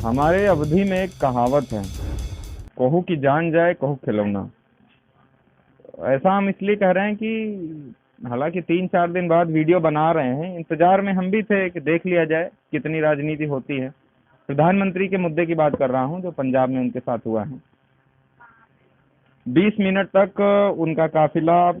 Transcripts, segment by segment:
हमारे अवधि में एक कहावत है, कहू की जान जाए कहू खिलौना। ऐसा हम इसलिए कह रहे हैं कि हालांकि 3-4 दिन बाद वीडियो बना रहे हैं, इंतजार में हम भी थे कि देख लिया जाए कितनी राजनीति होती है। प्रधानमंत्री के मुद्दे की बात कर रहा हूं जो पंजाब में उनके साथ हुआ है। 20 मिनट तक उनका काफिला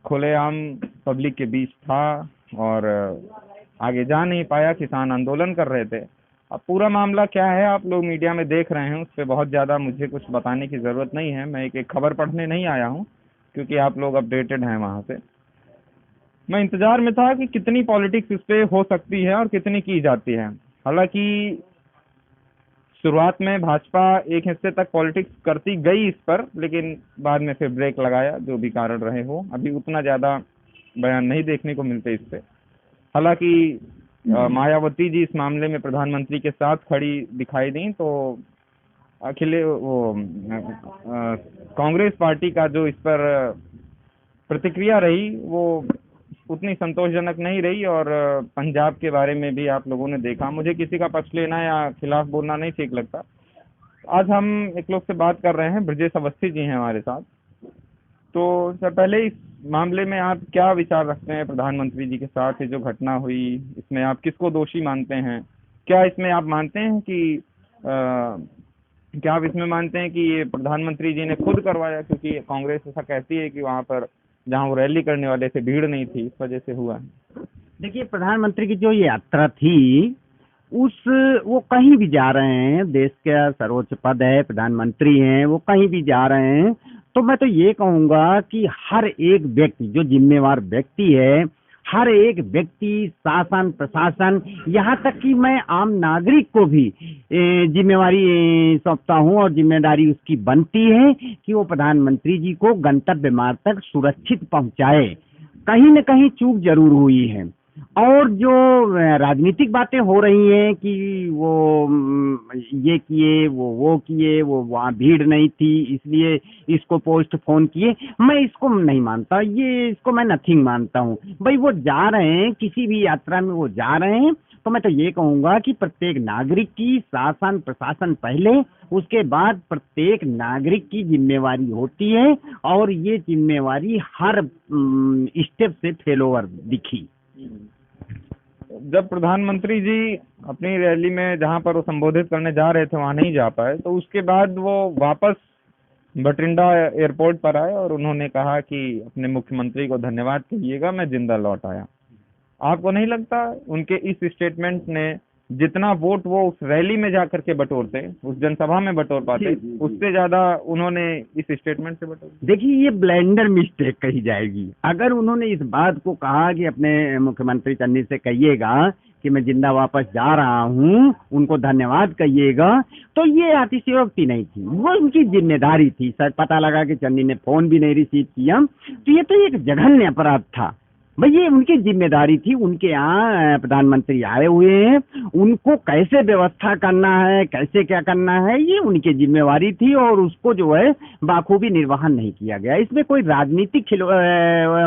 खुलेआम पब्लिक के बीच था और आगे जा नहीं पाया, किसान आंदोलन कर रहे थे। अब पूरा मामला क्या है आप लोग मीडिया में देख रहे हैं, उस पर बहुत ज़्यादा मुझे कुछ बताने की ज़रूरत नहीं है। मैं एक खबर पढ़ने नहीं आया हूँ क्योंकि आप लोग अपडेटेड हैं वहाँ से। मैं इंतज़ार में था कि कितनी पॉलिटिक्स इस पे हो सकती है और कितनी की जाती है। हालांकि शुरुआत में भाजपा एक हिस्से तक पॉलिटिक्स करती गई इस पर, लेकिन बाद में फिर ब्रेक लगाया, जो भी कारण रहे हो। अभी उतना ज़्यादा बयान नहीं देखने को मिलते इस पे। हालांकि मायावती जी इस मामले में प्रधानमंत्री के साथ खड़ी दिखाई दी, तो कांग्रेस पार्टी का जो इस पर प्रतिक्रिया रही वो उतनी संतोषजनक नहीं रही। और पंजाब के बारे में भी आप लोगों ने देखा। मुझे किसी का पक्ष लेना या खिलाफ बोलना नहीं ठीक लगता। आज हम एक लोग से बात कर रहे हैं, ब्रजेश अवस्थी जी हैं हमारे साथ। तो सर, पहले इस मामले में आप क्या विचार रखते हैं? प्रधानमंत्री जी के साथ ये जो घटना हुई, इसमें आप किसको दोषी मानते हैं? क्या इसमें आप मानते हैं कि क्या आप इसमें मानते हैं कि ये प्रधानमंत्री जी ने खुद करवाया, क्योंकि कांग्रेस ऐसा कहती है कि वहाँ पर जहाँ वो रैली करने वाले थे भीड़ नहीं थी, इस वजह से हुआ है? देखिए, प्रधानमंत्री की जो यात्रा थी उस वो कहीं भी जा रहे हैं, देश का सर्वोच्च पद है, प्रधानमंत्री हैं, वो कहीं भी जा रहे हैं, तो मैं तो ये कहूँगा कि हर एक व्यक्ति जो जिम्मेवार व्यक्ति है, हर एक व्यक्ति, शासन प्रशासन, यहाँ तक कि मैं आम नागरिक को भी जिम्मेवारी सौंपता हूँ और जिम्मेदारी उसकी बनती है कि वो प्रधानमंत्री जी को गंतव्य मार्ग तक सुरक्षित पहुँचाए। कहीं न कहीं चूक जरूर हुई है। और जो राजनीतिक बातें हो रही हैं कि वो ये किए, वो किए, वो वहाँ भीड़ नहीं थी इसलिए इसको पोस्टपोन किए, मैं इसको नहीं मानता। इसको मैं नथिंग मानता हूँ। भाई वो जा रहे हैं, किसी भी यात्रा में वो जा रहे हैं, तो मैं तो ये कहूँगा कि प्रत्येक नागरिक की, शासन प्रशासन पहले, उसके बाद प्रत्येक नागरिक की जिम्मेवारी होती है और ये जिम्मेवारी हर स्टेप से फेल ओवर दिखी। जब प्रधानमंत्री जी अपनी रैली में जहां पर वो संबोधित करने जा रहे थे वहां नहीं जा पाए, तो उसके बाद वो वापस बठिंडा एयरपोर्ट पर आए और उन्होंने कहा कि अपने मुख्यमंत्री को धन्यवाद कहिएगा, मैं जिंदा लौट आया। आपको नहीं लगता उनके इस स्टेटमेंट ने जितना वोट वो उस रैली में जाकर के बटोरते, उस जनसभा में बटोर पाते, उससे ज्यादा उन्होंने इस स्टेटमेंट से बटोर? देखिए, ये ब्लेंडर मिस्टेक कही जाएगी। अगर उन्होंने इस बात को कहा कि अपने मुख्यमंत्री चन्नी से कहिएगा कि मैं जिंदा वापस जा रहा हूँ, उनको धन्यवाद कहिएगा, तो ये अतिशयोक्ति नहीं थी, वो उनकी जिम्मेदारी थी। सर, पता लगा कि चन्नी ने फोन भी नहीं रिसीव किया, तो ये तो एक जघन्य अपराध था। भाई ये उनकी जिम्मेदारी थी। उनके यहाँ प्रधानमंत्री आए हुए हैं, उनको कैसे व्यवस्था करना है, कैसे क्या करना है, ये उनकी जिम्मेवारी थी और उसको जो है बाखूबी निर्वहन नहीं किया गया। इसमें कोई राजनीतिक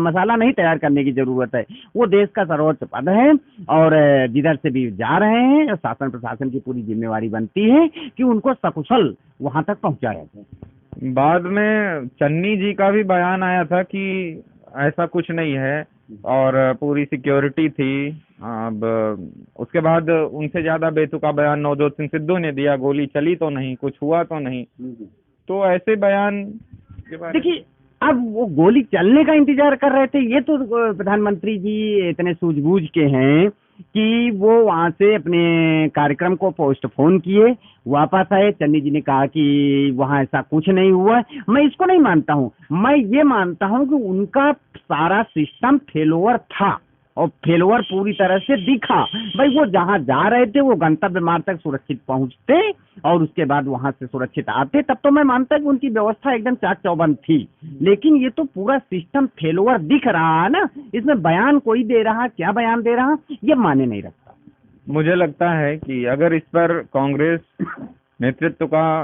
मसाला नहीं तैयार करने की जरूरत है। वो देश का सर्वोच्च पद है और जिधर से भी जा रहे हैं, शासन प्रशासन की पूरी जिम्मेवारी बनती है कि उनको सकुशल वहां तक पहुंचाया जाए। बाद में चन्नी जी का भी बयान आया था कि ऐसा कुछ नहीं है और पूरी सिक्योरिटी थी। अब उसके बाद उनसे ज्यादा बेतुका बयान नवजोत सिंह सिद्धू ने दिया, गोली चली तो नहीं, कुछ हुआ तो नहीं। तो ऐसे बयान के बारे में देखिए, अब वो गोली चलने का इंतजार कर रहे थे, ये तो प्रधानमंत्री जी इतने सूझबूझ के हैं कि वो वहां से अपने कार्यक्रम को पोस्टपोन किए, वापस आए। चन्नी जी ने कहा कि वहां ऐसा कुछ नहीं हुआ। मैं इसको नहीं मानता हूं। मैं ये मानता हूं कि उनका सारा सिस्टम फेलोवर था और फेलोवर पूरी तरह से दिखा। भाई वो जहां जा रहे थे वो गंतव्य मार्ग तक सुरक्षित पहुंचते और उसके बाद वहां से सुरक्षित आते, तब तो मैं मानता कि उनकी व्यवस्था एकदम चाक चौबंद थी। लेकिन ये तो पूरा सिस्टम फेलोवर दिख रहा है ना, इसमें बयान कोई दे रहा, क्या बयान दे रहा, ये माने नहीं रखता। मुझे लगता है कि अगर इस पर कांग्रेस नेतृत्व का,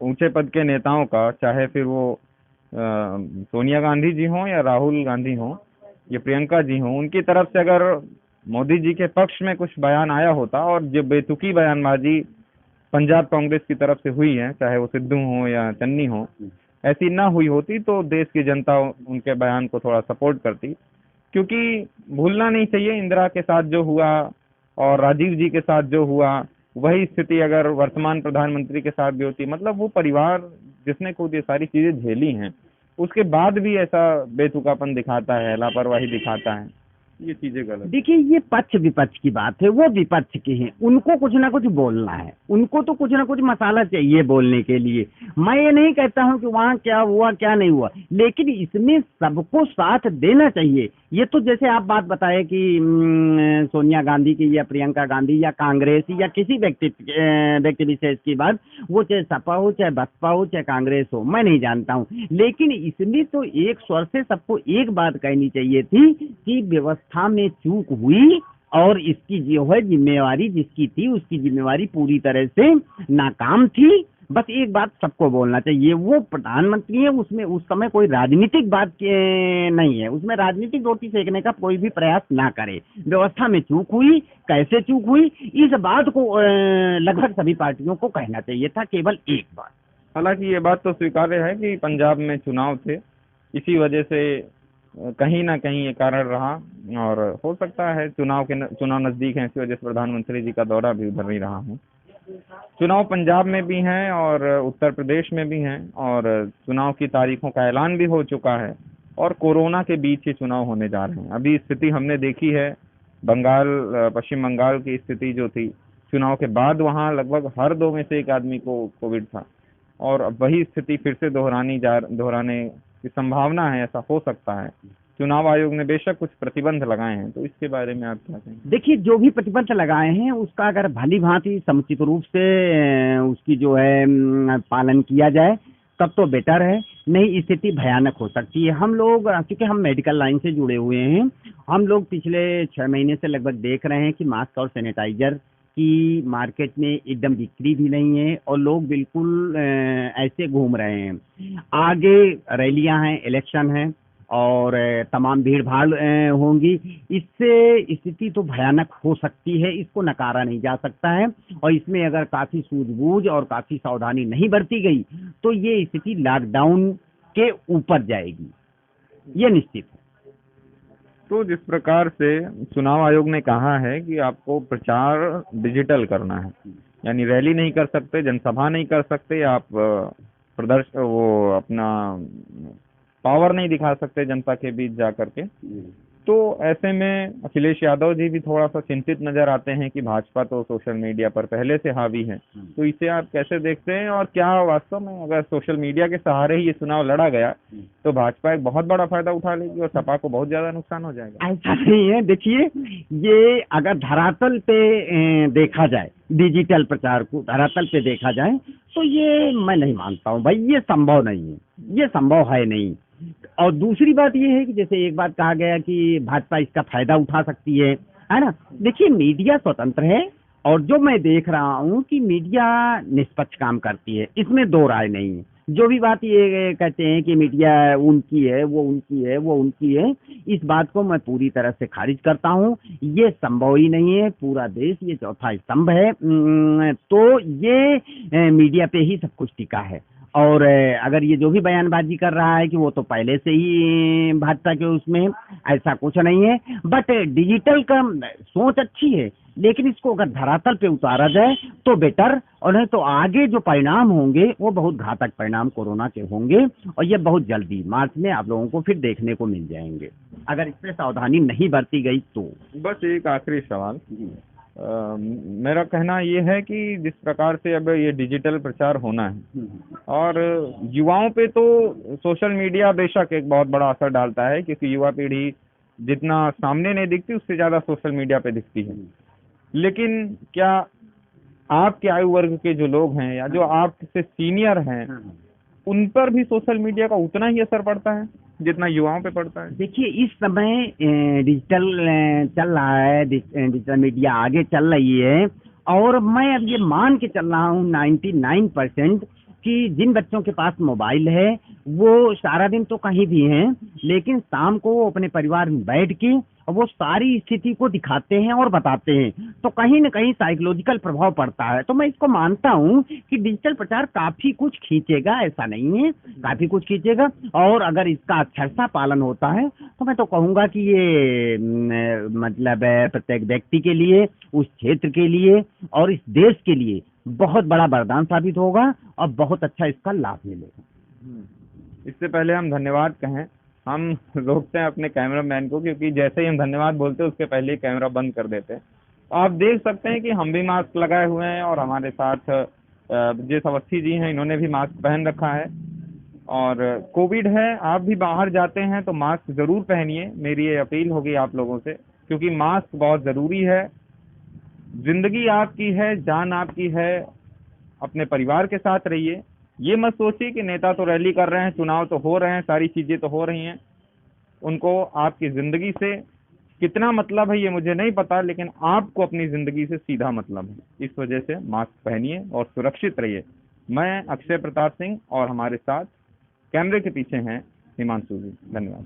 ऊंचे पद के नेताओं का, चाहे फिर वो सोनिया गांधी जी हों या राहुल गांधी हों या प्रियंका जी हों, उनकी तरफ से अगर मोदी जी के पक्ष में कुछ बयान आया होता और जो बेतुकी बयानबाजी, जो गलत बयान, जो गलत बातें कही गई हैं, उस पर अगर कोई कार्रवाई की जाती, तो मुझे लगता है कि कांग्रेस नेतृत्व का, ऊंचे पद के नेताओं का, चाहे फिर वो सोनिया गांधी जी हों या राहुल गांधी हों या प्रियंका जी हों, उनकी तरफ से अगर मोदी जी के पक्ष में कुछ बयान आया होता और जो बेतुकी बयानबाजी पंजाब कांग्रेस की तरफ से हुई है, चाहे वो सिद्धू हो या चन्नी हो, ऐसी ना हुई होती तो देश की जनता उनके बयान को थोड़ा सपोर्ट करती। क्योंकि भूलना नहीं चाहिए इंदिरा के साथ जो हुआ और राजीव जी के साथ जो हुआ, वही स्थिति अगर वर्तमान प्रधानमंत्री के साथ भी होती, मतलब वो परिवार जिसने खुद ये सारी चीजें झेली हैं, उसके बाद भी ऐसा बेतुकापन दिखाता है, लापरवाही दिखाता है, ये चीजें गलत। देखिए, ये पक्ष विपक्ष की बात है, वो विपक्ष के हैं, उनको कुछ ना कुछ बोलना है, उनको तो कुछ ना कुछ मसाला चाहिए बोलने के लिए। मैं ये नहीं कहता हूं कि वहाँ क्या हुआ क्या नहीं हुआ, लेकिन इसमें सबको साथ देना चाहिए। ये तो जैसे आप बात बताए कि सोनिया गांधी की या प्रियंका गांधी या कांग्रेस या किसी व्यक्ति विशेष की बात, वो चाहे सपा हो, चाहे बसपा हो, चाहे कांग्रेस हो, मैं नहीं जानता हूँ, लेकिन इसमें तो एक स्वर से सबको एक बात कहनी चाहिए थी कि व्यवस्था में चूक हुई और इसकी जो है जिम्मेवारी जिसकी थी उसकी जिम्मेवारी पूरी तरह से नाकाम थी। बस एक बात सबको बोलना चाहिए, वो प्रधानमंत्री है, उसमें उस समय कोई राजनीतिक बात नहीं है, उसमें राजनीतिक रोटी सेकने का कोई भी प्रयास ना करे। व्यवस्था में चूक हुई, कैसे चूक हुई, इस बात को लगभग सभी पार्टियों को कहना चाहिए था, केवल एक बात। हालांकि ये बात तो स्वीकार्य है कि पंजाब में चुनाव थे, इसी वजह से कहीं ना कहीं ये कारण रहा, और हो सकता है चुनाव नजदीक है, इसी वजह से प्रधानमंत्री जी का दौरा भी उधर नहीं रहा हूँ। चुनाव पंजाब में भी हैं और उत्तर प्रदेश में भी हैं, और चुनाव की तारीखों का ऐलान भी हो चुका है, और कोरोना के बीच ये चुनाव होने जा रहे हैं। अभी स्थिति हमने देखी है, पश्चिम बंगाल की स्थिति जो थी चुनाव के बाद, वहाँ लगभग हर 2 में से 1 आदमी को कोविड था, और अब वही स्थिति फिर से दोहराने की संभावना है, ऐसा हो सकता है। चुनाव आयोग ने बेशक कुछ प्रतिबंध लगाए हैं, तो इसके बारे में आप क्या कहेंगे? देखिए, जो भी प्रतिबंध लगाए हैं उसका अगर भली भांति समुचित रूप से उसकी जो है पालन किया जाए तब तो बेटर है, नहीं स्थिति भयानक हो सकती है। हम लोग क्योंकि हम मेडिकल लाइन से जुड़े हुए हैं, हम लोग पिछले 6 महीने से लगभग देख रहे हैं कि मास्क और सैनिटाइजर की मार्केट में एकदम बिक्री भी नहीं है और लोग बिल्कुल ऐसे घूम रहे हैं। आगे रैलियां हैं, इलेक्शन है और तमाम भीड़ भाड़ होंगी, इससे स्थिति तो भयानक हो सकती है, इसको नकारा नहीं जा सकता है। और इसमें अगर काफी सूझबूझ और काफी सावधानी नहीं बरती गई तो ये स्थिति लॉकडाउन के ऊपर जाएगी, ये निश्चित है। तो जिस प्रकार से चुनाव आयोग ने कहा है कि आपको प्रचार डिजिटल करना है, यानी रैली नहीं कर सकते, जनसभा नहीं कर सकते, आप वो अपना पावर नहीं दिखा सकते जनता के बीच जा करके, तो ऐसे में अखिलेश यादव जी भी थोड़ा सा चिंतित नजर आते हैं कि भाजपा तो सोशल मीडिया पर पहले से हावी है। तो इसे आप कैसे देखते हैं, और क्या वास्तव में अगर सोशल मीडिया के सहारे ही ये चुनाव लड़ा गया तो भाजपा एक बहुत बड़ा फायदा उठा लेगी और सपा को बहुत ज्यादा नुकसान हो जाएगा? ऐसा नहीं है। देखिए, ये अगर धरातल पे देखा जाए, डिजिटल प्रचार को धरातल पे देखा जाए तो ये मैं नहीं मानता हूँ भाई, ये संभव नहीं है, ये संभव है नहीं। और दूसरी बात ये है कि जैसे एक बात कहा गया कि भाजपा इसका फायदा उठा सकती है ना। देखिए, मीडिया स्वतंत्र है और जो मैं देख रहा हूँ कि मीडिया निष्पक्ष काम करती है, इसमें दो राय नहीं है। जो भी बात ये कहते हैं कि मीडिया उनकी है, वो उनकी है, वो उनकी है, इस बात को मैं पूरी तरह से खारिज करता हूँ। ये संभव ही नहीं है, पूरा देश ये चौथा स्तंभ है, तो ये मीडिया पे ही सब कुछ टिका है। और अगर ये जो भी बयानबाजी कर रहा है कि वो तो पहले से ही भाजपा के उसमें, ऐसा कुछ नहीं है। बट डिजिटल का सोच अच्छी है, लेकिन इसको अगर धरातल पे उतारा जाए तो बेटर, और नहीं तो आगे जो परिणाम होंगे वो बहुत घातक परिणाम कोरोना के होंगे, और ये बहुत जल्दी मार्च में आप लोगों को फिर देखने को मिल जाएंगे अगर इस पर सावधानी नहीं बरती गई तो। बस एक आखिरी सवाल, मेरा कहना ये है कि जिस प्रकार से अब ये डिजिटल प्रचार होना है और युवाओं पे तो सोशल मीडिया बेशक एक बहुत बड़ा असर डालता है, क्योंकि युवा पीढ़ी जितना सामने नहीं दिखती उससे ज्यादा सोशल मीडिया पे दिखती है। लेकिन क्या आपके आयु वर्ग के जो लोग हैं या जो आपसे सीनियर हैं, उन पर भी सोशल मीडिया का उतना ही असर पड़ता है जितना युवाओं पे पड़ता है? देखिए, इस समय डिजिटल चल रहा है, डिजिटल मीडिया आगे चल रही है, और मैं अब ये मान के चल रहा हूँ 99% कि जिन बच्चों के पास मोबाइल है वो सारा दिन तो कहीं भी हैं, लेकिन शाम को वो अपने परिवार में बैठ के और वो सारी स्थिति को दिखाते हैं और बताते हैं, तो कहीं न कहीं साइकोलॉजिकल प्रभाव पड़ता है। तो मैं इसको मानता हूँ कि डिजिटल प्रचार काफी कुछ खींचेगा, ऐसा नहीं है, काफी कुछ खींचेगा। और अगर इसका अक्षरशः पालन होता है तो मैं तो कहूंगा कि ये मतलब प्रत्येक व्यक्ति के लिए, उस क्षेत्र के लिए और इस देश के लिए बहुत बड़ा वरदान साबित होगा और बहुत अच्छा इसका लाभ मिलेगा। इससे पहले हम धन्यवाद कहें, हम रोकते हैं अपने कैमरामैन को, क्योंकि जैसे ही हम धन्यवाद बोलते हैं उसके पहले ही कैमरा बंद कर देते हैं। आप देख सकते हैं कि हम भी मास्क लगाए हुए हैं और हमारे साथ जिस अवस्थी जी हैं इन्होंने भी मास्क पहन रखा है। और कोविड है, आप भी बाहर जाते हैं तो मास्क जरूर पहनिए, मेरी ये अपील होगी आप लोगों से, क्योंकि मास्क बहुत जरूरी है। जिंदगी आपकी है, जान आपकी है, अपने परिवार के साथ रहिए। ये मत सोचिए कि नेता तो रैली कर रहे हैं, चुनाव तो हो रहे हैं, सारी चीजें तो हो रही हैं, उनको आपकी जिंदगी से कितना मतलब है ये मुझे नहीं पता, लेकिन आपको अपनी जिंदगी से सीधा मतलब है। इस वजह से मास्क पहनिए और सुरक्षित रहिए। मैं अक्षय प्रताप सिंह और हमारे साथ कैमरे के पीछे हैं हिमांशु जी। धन्यवाद।